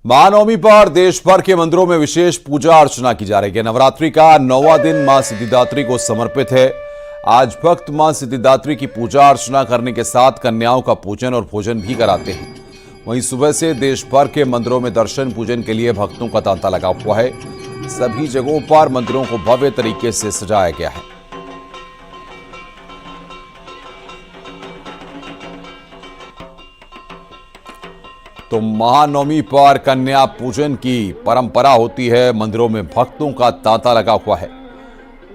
महानवमी पर देश भर के मंदिरों में विशेष पूजा अर्चना की जा रही है। नवरात्रि का 9वां दिन मां सिद्धिदात्री को समर्पित है। आज भक्त मां सिद्धिदात्री की पूजा अर्चना करने के साथ कन्याओं का पूजन और भोजन भी कराते हैं। वहीं सुबह से देश भर के मंदिरों में दर्शन पूजन के लिए भक्तों का तांता लगा हुआ है। सभी जगहों पर मंदिरों को भव्य तरीके से सजाया गया है। तो महानवमी पर कन्या पूजन की परंपरा होती है। मंदिरों में भक्तों का तांता लगा हुआ है।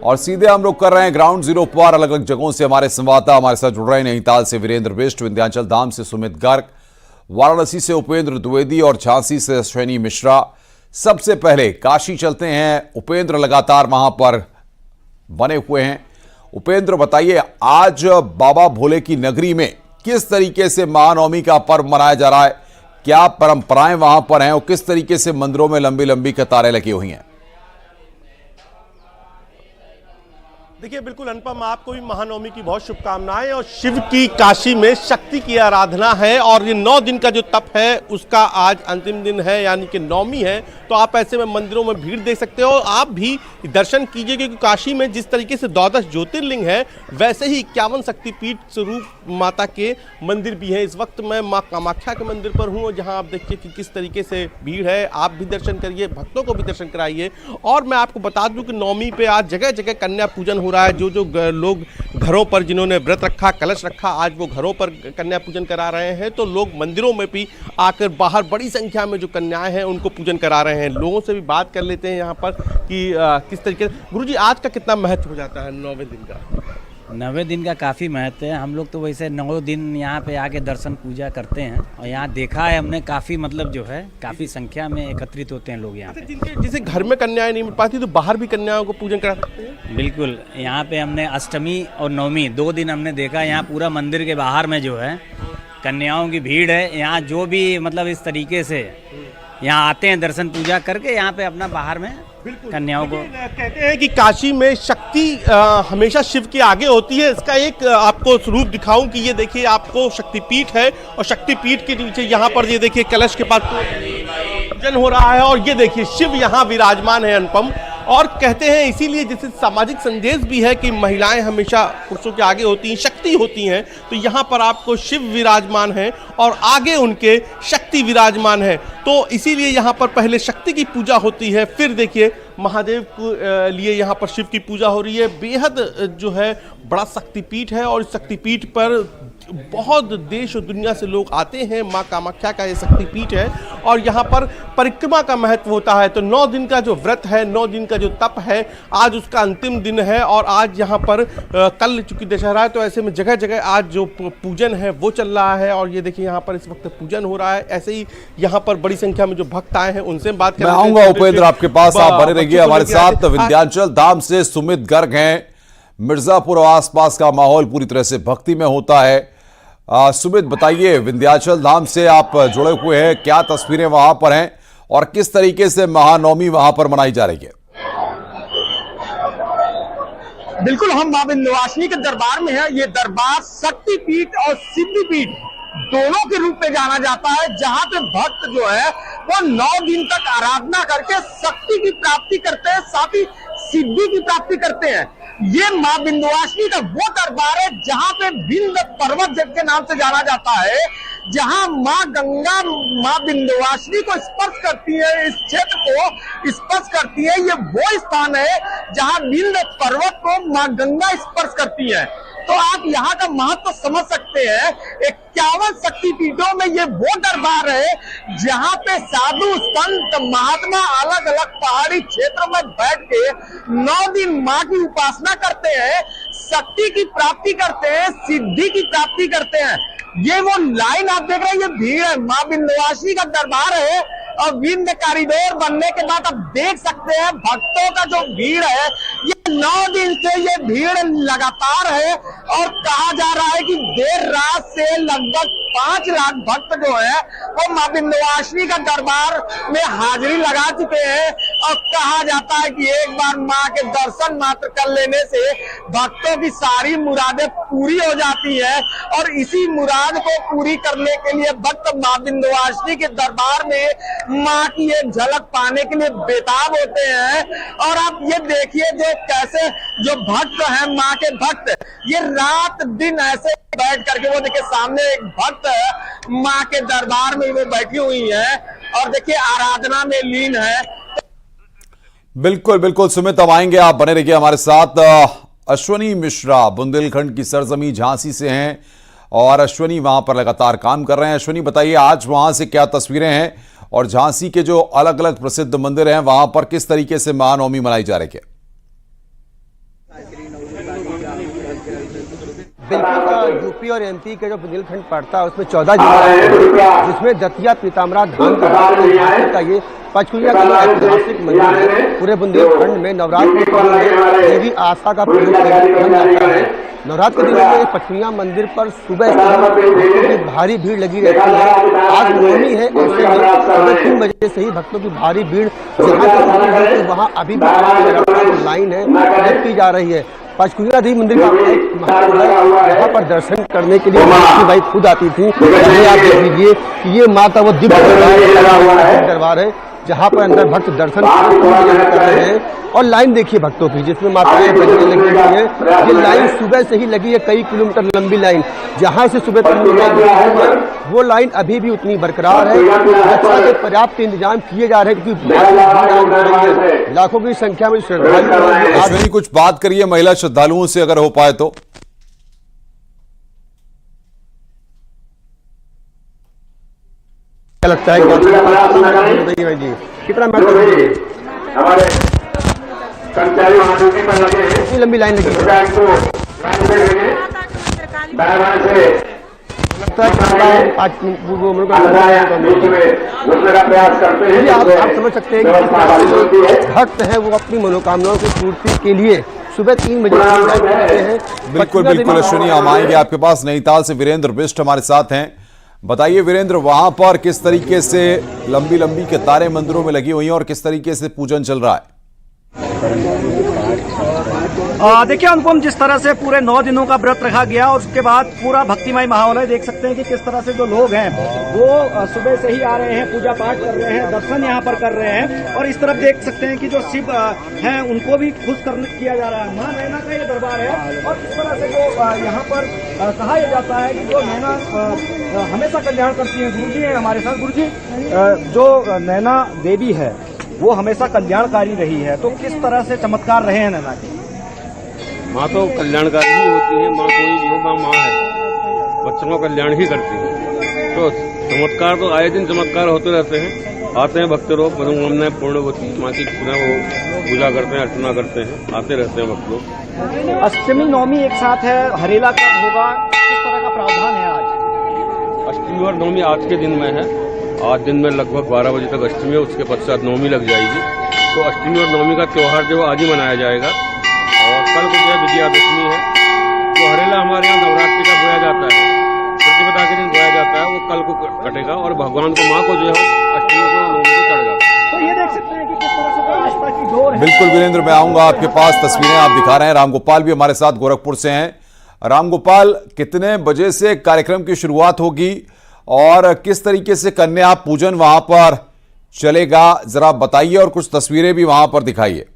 और सीधे हम लोग कर रहे हैं ग्राउंड जीरो पर। अलग अलग जगहों से हमारे संवाददाता हमारे साथ जुड़ रहे हैं। नैनीताल से वीरेंद्र बिष्ट, विंध्याचल धाम से सुमित गर्ग, वाराणसी से उपेंद्र द्विवेदी और झांसी से अश्विनी मिश्रा। सबसे पहले काशी चलते हैं। उपेंद्र लगातार वहां पर बने हुए हैं। उपेंद्र, बताइए आज बाबा भोले की नगरी में किस तरीके से महानवमी का पर्व मनाया जा रहा है, क्या परंपराएं वहां पर हैं और किस तरीके से मंदिरों में लंबी लंबी कतारें लगी हुई हैं? देखिए, बिल्कुल अनुपम, आपको भी महानवमी की बहुत शुभकामनाएं। और शिव की काशी में शक्ति की आराधना है और ये 9 दिन का जो तप है उसका आज अंतिम दिन है, यानी कि नवमी है। तो आप ऐसे में मंदिरों में भीड़ देख सकते हो। आप भी दर्शन कीजिए क्योंकि काशी में जिस तरीके से 12 ज्योतिर्लिंग है वैसे ही 51 शक्तिपीठ स्वरूप माता के मंदिर भी है। इस वक्त मैं माँ कामाख्या के मंदिर पर हूँ, जहाँ आप देखिए कि किस तरीके से भीड़ है। आप भी दर्शन करिए, भक्तों को भी दर्शन कराइए। और मैं आपको बता दूं कि नवमी पे आज जगह जगह कन्या पूजन हो रहा है। जो लोग घरों पर जिन्होंने व्रत रखा, कलश रखा, आज वो घरों पर कन्या पूजन करा रहे हैं। तो लोग मंदिरों में भी आकर बाहर बड़ी संख्या में जो कन्याएं हैं उनको पूजन करा रहे हैं। लोगों से भी बात कर लेते हैं यहाँ पर कि किस तरीके से। गुरुजी, आज का कितना महत्व हो जाता है 9वें दिन का? 9वें दिन का काफ़ी महत्व है। हम लोग तो वैसे 9 दिन यहाँ पे आके दर्शन पूजा करते हैं और यहाँ देखा है हमने, काफ़ी मतलब जो है काफ़ी संख्या में एकत्रित होते हैं लोग यहाँ पे। जिनके जिसे घर में कन्याएं नहीं मिल पाती तो बाहर भी कन्याओं को पूजन करा सकते हैं। बिल्कुल, यहाँ पे हमने अष्टमी और नवमी 2 दिन हमने देखा। यहाँ पूरा मंदिर के बाहर में जो है कन्याओं की भीड़ है। यहाँ जो भी मतलब इस तरीके से यहाँ आते हैं दर्शन पूजा करके, यहाँ पे अपना बाहर में कन्याओं को। कहते हैं कि काशी में शक्ति हमेशा शिव के आगे होती है। इसका एक आपको स्वरूप दिखाऊं कि ये देखिए, आपको शक्तिपीठ है और शक्तिपीठ के नीचे यहाँ पर ये देखिए कलश के पास पूजन हो रहा है और ये देखिए शिव यहाँ विराजमान है अनुपम। और कहते हैं इसीलिए जैसे सामाजिक संदेश भी है कि महिलाएं हमेशा पुरुषों के आगे होती हैं, शक्ति होती हैं। तो यहाँ पर आपको शिव विराजमान है और आगे उनके शक्ति विराजमान है। तो इसीलिए यहाँ पर पहले शक्ति की पूजा होती है, फिर देखिए महादेव के लिए यहाँ पर शिव की पूजा हो रही है। बेहद जो है बड़ा शक्तिपीठ है और इस शक्तिपीठ पर बहुत देश और दुनिया से लोग आते हैं। माँ कामाख्या का ये शक्तिपीठ है और यहाँ पर परिक्रमा का महत्व होता है। तो 9 दिन का जो व्रत है, 9 दिन का जो तप है, आज उसका अंतिम दिन है। और आज यहाँ पर कल चूंकि दशहरा है तो ऐसे में जगह जगह आज जो पूजन है वो चल रहा है। और ये देखिए यहाँ पर इस वक्त पूजन हो रहा है। ऐसे ही यहाँ पर बड़ी संख्या में जो भक्त आए हैं उनसे बात मैं आऊंगा उपेंद्र आपके पास, आप बने रहिए हमारे साथ। विंध्याचल धाम से सुमित गर्ग हैं। मिर्जापुर और आसपास का माहौल पूरी तरह से भक्ति में होता है। सुमित, बताइए, विंध्याचल धाम से आप जुड़े हुए हैं, क्या तस्वीरें वहां पर हैं और किस तरीके से महानवमी वहां पर मनाई जा रही है? बिल्कुल, हम मां विंध्यवासिनी के दरबार में है। ये दरबार शक्तिपीठ और सिद्धिपीठ दोनों के रूप में जाना जाता है, जहां पे भक्त जो है वो 9 दिन तक आराधना करके शक्ति की प्राप्ति करते हैं, साथ ही सिद्धि की प्राप्ति करते हैं। ये मां विंध्यवासिनी का वो दरबार है जहां पे विंध्य पर्वत के नाम से जाना जाता है, जहां मां गंगा मां विंध्यवासिनी को स्पर्श करती है, इस क्षेत्र को स्पर्श करती है। ये वो स्थान है जहां विंध्य पर्वत को मां गंगा स्पर्श करती है। तो आप यहाँ का महत्व समझ सकते हैं। 51 शक्तिपीठों में ये वो दरबार है जहाँ पे साधु संत महात्मा अलग अलग पहाड़ी क्षेत्र में बैठ के 9 दिन माँ की उपासना करते हैं, शक्ति की प्राप्ति करते हैं, सिद्धि की प्राप्ति करते हैं। ये वो लाइन आप देख रहे हैं, ये भीड़ है। माँ विंध्यवासिनी का दरबार है और विंध्य कॉरिडोर बनने के बाद आप देख सकते हैं भक्तों का जो भीड़ है, ये 9 दिन से ये भीड़ लगातार है। और कहा जा रहा है कि देर रात से लगभग 5 लाख भक्त जो है वो मां विंध्यवासिनी का दरबार में हाजिरी लगा चुके हैं। और कहा जाता है कि एक बार माँ के दर्शन मात्र कर लेने से भक्तों की सारी मुरादें पूरी हो जाती है। और इसी मुराद को पूरी करने के लिए भक्त माँ विंध्यवासिनी के दरबार में माँ की एक झलक पाने के लिए बेताब होते हैं। और आप ये देखिए जो कैसे जो भक्त हैं माँ के भक्त, ये रात दिन ऐसे बैठ करके, वो देखिए सामने एक भक्त माँ के दरबार में वो बैठी हुई है और देखिए आराधना में लीन है। बिल्कुल बिल्कुल सुमित, अब आएंगे, आप बने रहिए हमारे साथ। अश्वनी मिश्रा बुंदेलखंड की सरजमी झांसी से हैं और अश्वनी वहां पर लगातार काम कर रहे हैं। अश्वनी बताइए, आज वहां से क्या तस्वीरें हैं और झांसी के जो अलग अलग प्रसिद्ध मंदिर हैं वहां पर किस तरीके से महानवमी मनाई जा रही है? बिल्कुल, यूपी और एमपी के जो बुंदेलखंड पड़ता है उसमें 14 जिला, जिसमें दतिया पीताम्बरा धाम का ये पंचकुलिया का ऐतिहासिक मंदिर है। पूरे बुंदेलखंड में नवरात्र में देवी आस्था का प्रयोग जाता है। नवरात्र के दिनों में पंचकुलिया मंदिर पर सुबह से भारी भीड़ लगी रहती है। आज नवमी है, ऐसे में सुबह 3 बजे से ही भक्तों की भारी भीड़ जहाँ वहाँ अभी भी लाइन है की जा रही है। पंचकुलिया देवी मंदिर का एक महत्व है, यहाँ पर दर्शन करने के लिए भाई खुद आती थी। आप देख लीजिए कि ये माता वो दिव्य दरबार है जहाँ पर अंदर भक्त दर्शन कर रहे हैं। और लाइन देखिए भक्तों की, जिसमें माताएं बजने लगी हुई है। ये लाइन सुबह से ही लगी है, कई किलोमीटर लंबी लाइन, जहाँ से सुबह तक वो लाइन अभी भी उतनी बरकरार है। सुरक्षा के पर्याप्त इंतजाम किए जा रहे हैं क्योंकि लाखों की संख्या में श्रद्धालु। कुछ बात करिए महिला श्रद्धालुओं से अगर हो पाए तो। क्या लगता है जी, कितना हमारे कितनी लंबी लाइन लगी है? आप समझ सकते हैं कि भक्त है वो अपनी मनोकामनाओं की पूर्ति के लिए सुबह 3 बजे हैं। बिल्कुल बिल्कुल अश्विनी, हम आएंगे आपके पास। नैनीताल से वीरेंद्र बिष्ट हमारे साथ हैं। बताइए वीरेंद्र, वहां पर किस तरीके से लंबी लंबी कतारें मंदिरों में लगी हुई हैं और किस तरीके से पूजन चल रहा है? देखिए अनुपम, जिस तरह से पूरे 9 दिनों का व्रत रखा गया और उसके बाद पूरा भक्तिमय माहौल है। देख सकते हैं कि किस तरह से जो लोग हैं वो सुबह से ही आ रहे हैं, पूजा पाठ कर रहे हैं, दर्शन यहाँ पर कर रहे हैं। और इस तरफ देख सकते हैं कि जो शिव हैं उनको भी खुश किया जा रहा है। माँ नैना का ये दरबार है और इस तरह से जो यहाँ पर कहा जाता है कि जो नैना हमेशा कल्याण करती है। गुरु जी है हमारे साथ। गुरु जी, जो नैना देवी है वो हमेशा कल्याणकारी रही है, तो किस तरह से चमत्कार रहे हैं नैना के? माँ तो कल्याणकारी ही होती है। माँ कोई भी हो, माँ है, बच्चों का कल्याण ही करती है। तो चमत्कार तो आए दिन चमत्कार होते रहते हैं। आते हैं भक्त लोग, मनोकामनाएं पूर्ण होती है, माँ की वो पूजा करते हैं, अर्चना करते हैं, आते रहते हैं भक्त लोग। अष्टमी नवमी एक साथ है, हरेला कब होगा, किस तरह का प्रावधान है आज? अष्टमी और नवमी आज के दिन में है। आज दिन में लगभग 12 बजे तक अष्टमी है, उसके पश्चात नवमी लग जाएगी। तो अष्टमी और नवमी का त्योहार जो आज ही मनाया जाएगा। और कल को जो है विजयादशमी है। जो हरेला हमारे यहाँ नवरात्रि का बोया जाता है, प्रतिपदा के दिन बोया जाता है, वो कल को कटेगा और भगवान को, माँ को जो है अष्टमी को नवमी को चढ़ जाता है। तो ये देख सकते हैं कि किस तरह से आस्था की डोर है। बिल्कुल वीरेंद्र, मैं आऊंगा आपके पास। तस्वीरें आप दिखा रहे हैं। रामगोपाल भी हमारे साथ गोरखपुर से हैं। रामगोपाल, कितने बजे से कार्यक्रम की शुरुआत होगी और किस तरीके से कन्या पूजन वहां पर चलेगा, जरा बताइए और कुछ तस्वीरें भी वहां पर दिखाइए।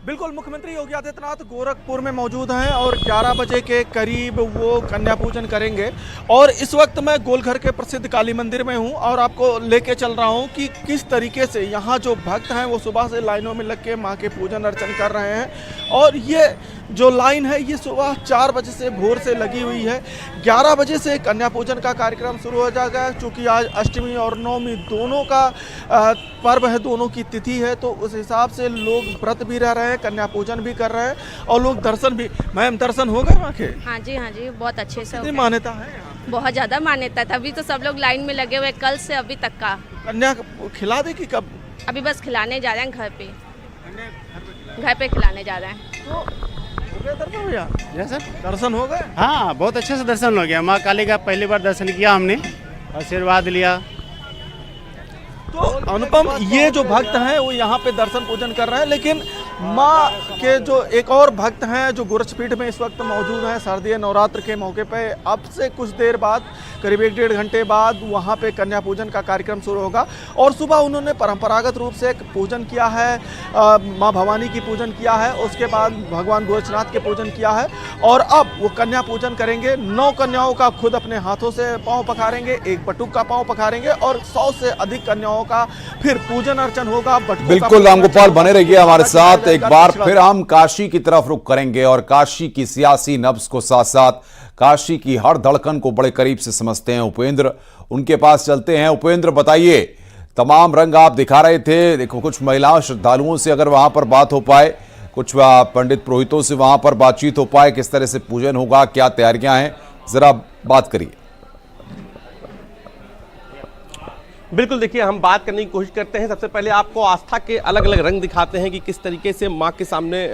बिल्कुल, मुख्यमंत्री योगी आदित्यनाथ गोरखपुर में मौजूद हैं और 11 बजे के करीब वो कन्या पूजन करेंगे। और इस वक्त मैं गोलघर के प्रसिद्ध काली मंदिर में हूं और आपको लेके चल रहा हूं कि किस तरीके से यहाँ जो भक्त हैं वो सुबह से लाइनों में लग के माँ के पूजन अर्चन कर रहे हैं। और ये जो लाइन है ये सुबह 4 बजे से भोर से लगी हुई है। 11 बजे से कन्या पूजन का कार्यक्रम शुरू हो जाएगा। चूँकि आज अष्टमी और नवमी दोनों का पर्व है, दोनों की तिथि है, तो उस हिसाब से लोग व्रत भी रह रहे हैं, कन्या पूजन भी कर रहे हैं और लोग दर्शन भी। मैम, दर्शन हो गए वहाँ के? हाँ जी, बहुत अच्छे से। कितनी मान्यता है यहाँ? बहुत ज़्यादा मान्यता है। अभी तो सब लोग लाइन में लगे हुए, कल से अभी तक का। कन्या खिला दे कि कब? अभी बस खिलाने जा रहे हैं, घर पे खिलाने जा रहे हैं। दर्शन हो गए? हाँ, बहुत अच्छे से दर्शन हो गया। माँ काली का पहली बार दर्शन किया हमने, आशीर्वाद लिया। तो अनुपम, ये जो भक्त हैं वो यहाँ पे दर्शन पूजन कर रहे हैं, लेकिन माँ के जो एक और भक्त हैं जो गोरक्षपीठ में इस वक्त मौजूद हैं शारदीय नवरात्र के मौके पे, अब से कुछ देर बाद करीब 1-1.5 घंटे बाद वहाँ पे कन्या पूजन का कार्यक्रम शुरू होगा। और सुबह उन्होंने परंपरागत रूप से एक पूजन किया है, माँ भवानी की पूजन किया है, उसके बाद भगवान गोरक्षनाथ के पूजन किया है, और अब वो कन्या पूजन करेंगे। 9 कन्याओं का खुद अपने हाथों से पाँव पखारेंगे, एक बटुक का पाँव पखारेंगे, और 100 से अधिक कन्याओं का फिर पूजन अर्चन होगा। बिल्कुल रामगोपाल, बने रहिए हमारे साथ। एक बार फिर हम काशी की तरफ रुख करेंगे और काशी की सियासी नब्ज को साथ साथ काशी की हर धड़कन को बड़े करीब से समझते हैं उपेंद्र, उनके पास चलते हैं। उपेंद्र, बताइए, तमाम रंग आप दिखा रहे थे, देखो कुछ महिलाओं श्रद्धालुओं से अगर वहां पर बात हो पाए, कुछ पंडित पुरोहितों से वहां पर बातचीत हो पाए, किस तरह से पूजन होगा, क्या तैयारियां हैं, जरा बात करिए। बिल्कुल, देखिए हम बात करने की कोशिश करते हैं। सबसे पहले आपको आस्था के अलग अलग रंग दिखाते हैं कि किस तरीके से माँ के सामने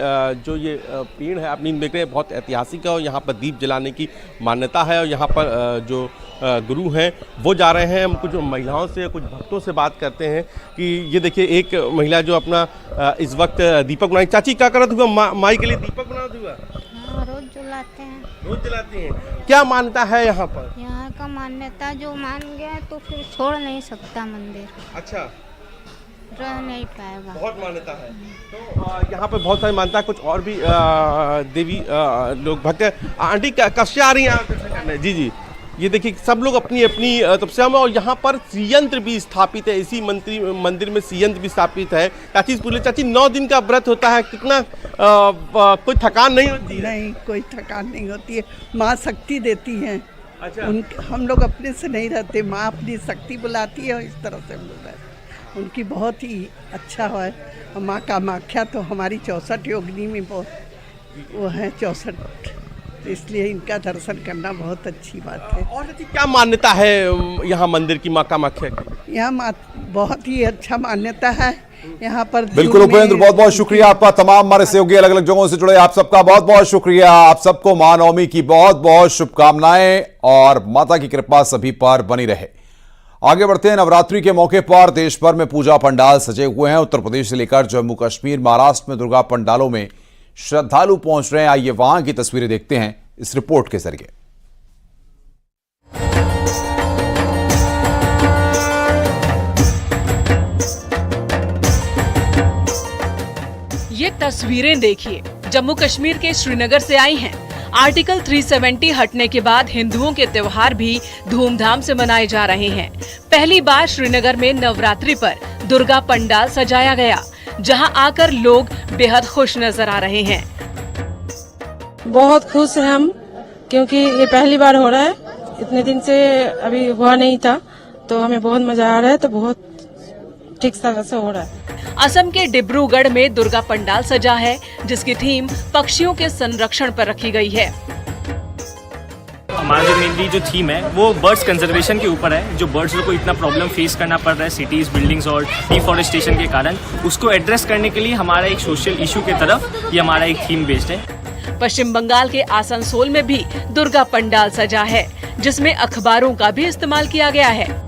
जो ये पेड़ है अपनी देख रहे हैं, बहुत ऐतिहासिक है और यहाँ पर दीप जलाने की मान्यता है। और यहाँ पर जो गुरु हैं वो जा रहे हैं। हम कुछ महिलाओं से, कुछ भक्तों से बात करते हैं कि ये देखिए एक महिला जो अपना इस वक्त दीपक बनाई। चाची, क्या करत हुआ माई के लिए दीपक बना हुआ? रोज जलाते हैं। रोज जलाते हैं। क्या मान्यता है यहाँ पर? यहाँ का मान्यता जो मान गया तो फिर छोड़ नहीं सकता मंदिर। अच्छा, रह नहीं पाएगा। बहुत मान्यता है। तो यहाँ पर बहुत सारी मान्यता, कुछ और भी देवी लोग भक्त। आंटी कब से आ रही हैं आप दर्शन करने? जी जी, ये देखिए सब लोग अपनी अपनी तपस्या में। और यहाँ पर श्रीयंत्र भी स्थापित है, इसी मंदिर में श्रीयंत्र भी स्थापित है। चाची पूछे, चाची 9 दिन का व्रत होता है, कितना कोई थकान नहीं होती? नहीं, कोई थकान नहीं होती है। माँ शक्ति देती हैं। अच्छा, हम लोग अपने से नहीं रहते, माँ अपनी शक्ति बुलाती है और इस तरह से हम लोग रहते हैं। उनकी बहुत ही अच्छा है। माँ कामाख्या तो हमारी 64 योगिनी में बहुत वो है, 64, इसलिए इनका दर्शन करना बहुत अच्छी बात है। और क्या मान्यता है यहाँ मंदिर की, माँ कामाख्या की? यहाँ बहुत ही अच्छा मान्यता है यहाँ पर। बिल्कुल उपेंद्र, बहुत बहुत शुक्रिया आपका। तमाम हमारे सहयोगी अलग अलग जगहों से जुड़े, आप सबका बहुत बहुत शुक्रिया। आप सबको महानवमी की बहुत बहुत शुभकामनाएं और माता की कृपा सभी पर बनी रहे। आगे बढ़ते हैं। नवरात्रि के मौके पर देश भर में पूजा पंडाल सजे हुए हैं। उत्तर प्रदेश से लेकर जम्मू कश्मीर, महाराष्ट्र में दुर्गा पंडालों में श्रद्धालु पहुंच रहे हैं। आइए वहां की तस्वीरें देखते हैं इस रिपोर्ट के जरिए। ये तस्वीरें देखिए, जम्मू कश्मीर के श्रीनगर से आई हैं। आर्टिकल 370 हटने के बाद हिंदुओं के त्योहार भी धूमधाम से मनाए जा रहे हैं। पहली बार श्रीनगर में नवरात्रि पर दुर्गा पंडाल सजाया गया, जहां आकर लोग बेहद खुश नजर आ रहे हैं। बहुत खुश हैं हम, क्योंकि ये पहली बार हो रहा है। इतने दिन से अभी हुआ नहीं था, तो हमें बहुत मजा आ रहा है। तो बहुत ठीक तरह से हो रहा है। असम के डिब्रूगढ़ में दुर्गा पंडाल सजा है, जिसकी थीम पक्षियों के संरक्षण पर रखी गई है। हमारा जो मेनली जो थीम है वो बर्ड्स कंजर्वेशन के ऊपर है। जो बर्ड्स को इतना प्रॉब्लम फेस करना पड़ रहा है सिटीज, बिल्डिंग्स और डिफॉरेस्टेशन के कारण, उसको एड्रेस करने के लिए हमारा एक सोशल इशू की तरफ ये हमारा एक थीम बेस्ड है। पश्चिम बंगाल के आसनसोल में भी दुर्गा पंडाल सजा है, जिसमें अखबारों का भी इस्तेमाल किया गया है।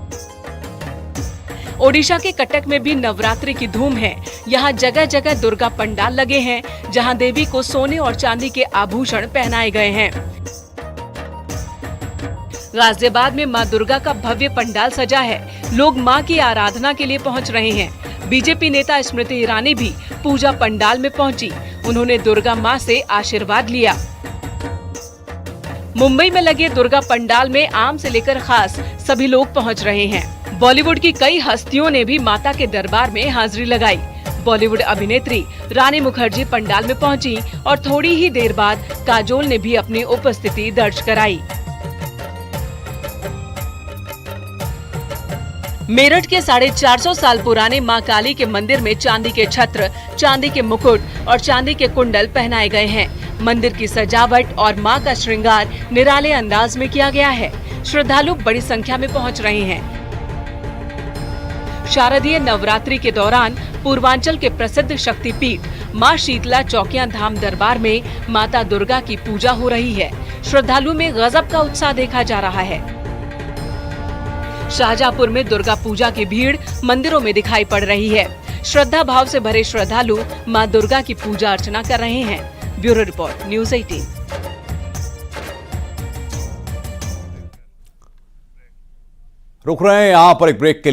ओडिशा के कटक में भी नवरात्रि की धूम है। यहाँ जगह जगह दुर्गा पंडाल लगे हैं, जहाँ देवी को सोने और चांदी के आभूषण पहनाए गए हैं। गाजियाबाद में मां दुर्गा का भव्य पंडाल सजा है। लोग मां की आराधना के लिए पहुंच रहे हैं। बीजेपी नेता स्मृति ईरानी भी पूजा पंडाल में पहुंची। उन्होंने दुर्गा मां से आशीर्वाद लिया। मुंबई में लगे दुर्गा पंडाल में आम से लेकर खास सभी लोग पहुंच रहे हैं। बॉलीवुड की कई हस्तियों ने भी माता के दरबार में हाजिरी लगाई। बॉलीवुड अभिनेत्री रानी मुखर्जी पंडाल में पहुंची और थोड़ी ही देर बाद काजोल ने भी अपनी उपस्थिति दर्ज कराई। मेरठ के 450 साल पुराने मां काली के मंदिर में चांदी के छत्र, चांदी के मुकुट और चांदी के कुंडल पहनाए गए हैं। मंदिर की सजावट और मां का श्रृंगार निराले अंदाज में किया गया है। श्रद्धालु बड़ी संख्या में पहुंच रहे हैं। शारदीय नवरात्रि के दौरान पूर्वांचल के प्रसिद्ध शक्तिपीठ मां शीतला चौकियां धाम दरबार में माता दुर्गा की पूजा हो रही है। श्रद्धालु में गजब का उत्साह देखा जा रहा है। शाहजहांपुर में दुर्गा पूजा की भीड़ मंदिरों में दिखाई पड़ रही है। श्रद्धा भाव से भरे श्रद्धालु मां दुर्गा की पूजा अर्चना कर रहे हैं। Bureau report, news 18। रुक रहे हैं यहाँ पर एक ब्रेक के लिए।